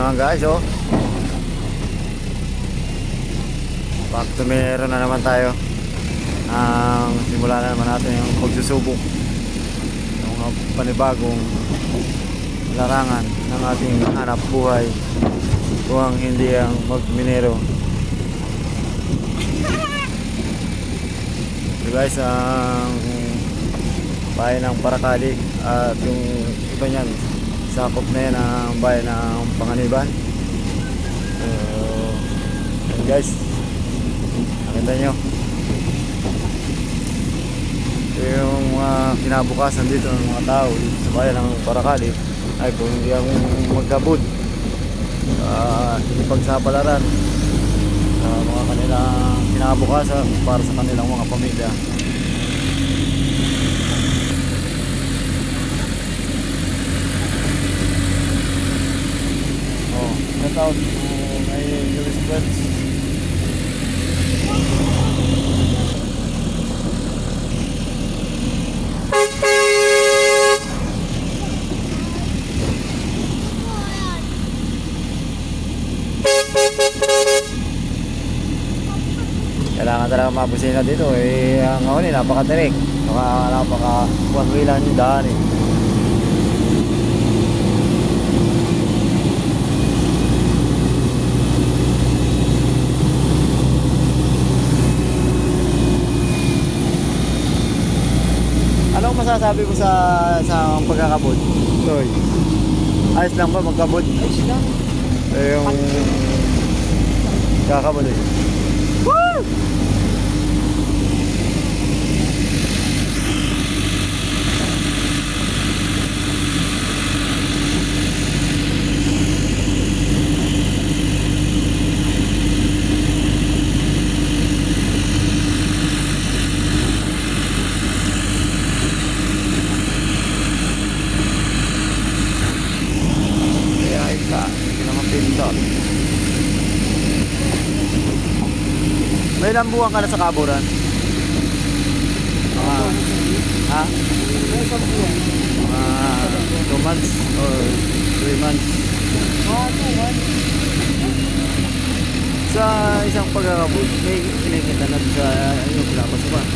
naman guys, oh. Back to meron na naman tayo. Simula na naman natin yung pagsusubok ng mga panibagong larangan ng ating hanap buhay kung hindi ang magminero. So guys, ang bayan ng Paracali at yung ito niyan, sakop na yan ang bayan ng Panganiban. So yan guys, nakita nyo yung mga kinabukasan dito ng mga tao dito sa bayan ng Paracali ay kung hindi ang magkabud ipagsapalaran sa mga kanilang kinabukasan para sa kanilang mga pamilya. Oh, shout out to my newest friends. Kailangan talaga mabusina dito eh. Ang ngayon napakatirik, napaka-buwan-wilan yung daan eh. Anong masasabi mo sa pagkakabod? Toy, ayos lang ba magkabod? Ayos lang. Yung kakabod eh. Woo! May ilang buwan ka na sa kaburan? Ha? May isang buwan. 2 months or 3 months? 2 months. Sa isang pagkakabud, may kinikita na sa yung pinapasukan.